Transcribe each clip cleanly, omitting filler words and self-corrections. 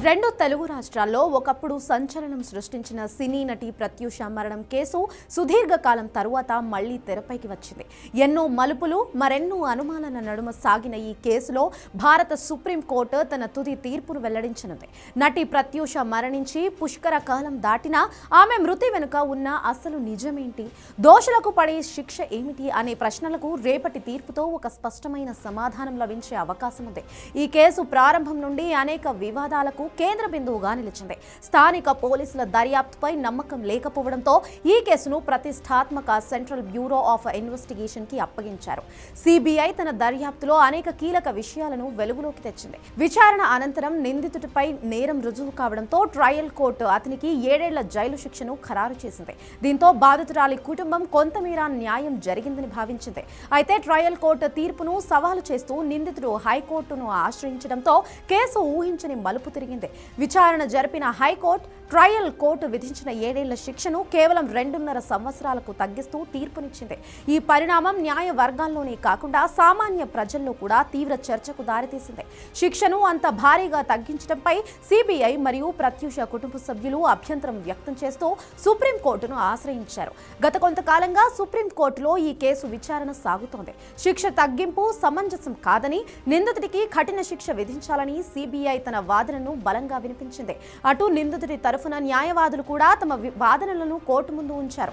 రెండు తెలుగు రాష్ట్రాల్లో ఒకప్పుడు సంచలనం సృష్టించిన సినీ నటి ప్రత్యూష మరణం కేసు సుదీర్ఘకాలం తరువాత మళ్లీ తెరపైకి వచ్చింది. ఎన్నో మలుపులు మరెన్నో అనుమానాల నడుమ సాగిన ఈ కేసులో భారత సుప్రీంకోర్టు తన తుది తీర్పును వెల్లడించనుంది. నటి ప్రత్యూష మరణించి పుష్కర కాలం దాటినా ఆమె మృతి వెనుక ఉన్న అసలు నిజమేంటి, దోషులకు పడే శిక్ష ఏమిటి అనే ప్రశ్నలకు రేపటి తీర్పుతో ఒక స్పష్టమైన సమాధానం లభించే అవకాశం ఉంది. ఈ కేసు ప్రారంభం నుండి అనేక వివాదాలకు కేంద్ర బిందువుగా నిలిచింది. స్థానిక పోలీసుల దర్యాప్తుపై నమ్మకం లేకపోవడంతో ఈ కేసును ప్రతిష్టాత్మక సెంట్రల్ బ్యూరో ఆఫ్ ఇన్వెస్టిగేషన్ కి అప్పగించారు. సిబిఐ తన దర్యాప్తులో అనేక కీలక విషయాలను వెలుగులోకి తెచ్చింది. విచారణ అనంతరం నిందితుడిపై నేరం రుజువు కావడంతో ట్రయల్ కోర్టు అతనికి 7 ఏళ్ల జైలు శిక్షను ఖరారు చేసింది. దీంతో బాధితురాలి కుటుంబం కొంతమేర న్యాయం జరిగిందని భావించింది. అయితే ట్రయల్ కోర్టు తీర్పును సవాలు చేస్తూ నిందితుడు హైకోర్టును ఆశ్రయించడంతో కేసు ఊహించని మలుపు తిరిగింది. విచారణ జరిపిన హైకోర్టు ట్రయల్ కోర్టు విధించిన 7 ఏళ్ల శిక్షను కేవలం 2.5 సంవత్సరాలకు తగ్గిస్తూ తీర్పునిచ్చింది. ఈ పరిణామం న్యాయ వర్గాల్లోనే కాకుండా సామాన్య ప్రజల్లో కూడా తీవ్ర చర్చకు దారితీసింది. శిక్షను అంత భారీగా తగ్గించడంపై సిబిఐ మరియు ప్రత్యూష కుటుంబ సభ్యులు అభ్యంతరం వ్యక్తం చేస్తూ సుప్రీంకోర్టును ఆశ్రయించారు. గత కొంతకాలంగా సుప్రీంకోర్టులో ఈ కేసు విచారణ సాగుతోంది. శిక్ష తగ్గింపు సమంజసం కాదని, నిందితుడికి కఠిన శిక్ష విధించాలని సిబిఐ తన వాదనను బలంగా వినిపించింది. అటు నిందితుడి తరఫున న్యాయవాదులు కూడా తమ వాదనలను కోర్టు ముందు ఉంచారు.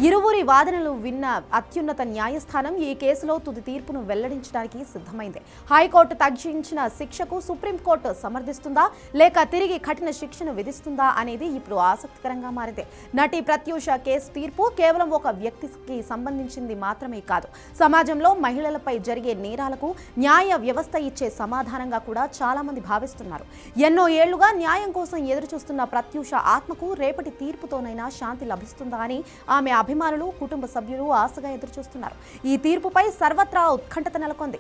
ఇరువురి వాదనలు విన్న అత్యున్నత న్యాయస్థానం ఈ కేసులో తుది తీర్పును వెల్లడించడానికి సిద్ధమైంది. హైకోర్టు తగ్గించిన శిక్షకు సుప్రీంకోర్టు సమర్థిస్తుందా లేక తిరిగి కఠిన శిక్షను విధిస్తుందా అనేది ఇప్పుడు ఆసక్తికరంగా మారింది. నటి ప్రత్యూష కేసు తీర్పు కేవలం ఒక వ్యక్తికి సంబంధించింది మాత్రమే కాదు, సమాజంలో మహిళలపై జరిగే నేరాలకు న్యాయ వ్యవస్థ ఇచ్చే సమాధానంగా కూడా చాలా మంది భావిస్తున్నారు. ఎన్నో ఏళ్లుగా న్యాయం కోసం ఎదురుచూస్తున్న ప్రత్యూష ఆత్మకు రేపటి తీర్పుతోనైనా శాంతి లభిస్తుందా అని ఆమె అభిమానులు, కుటుంబ సభ్యులు ఆశగా ఎదురుచూస్తున్నారు. ఈ తీర్పుపై సర్వత్రా ఉత్కంఠత నెలకొంది.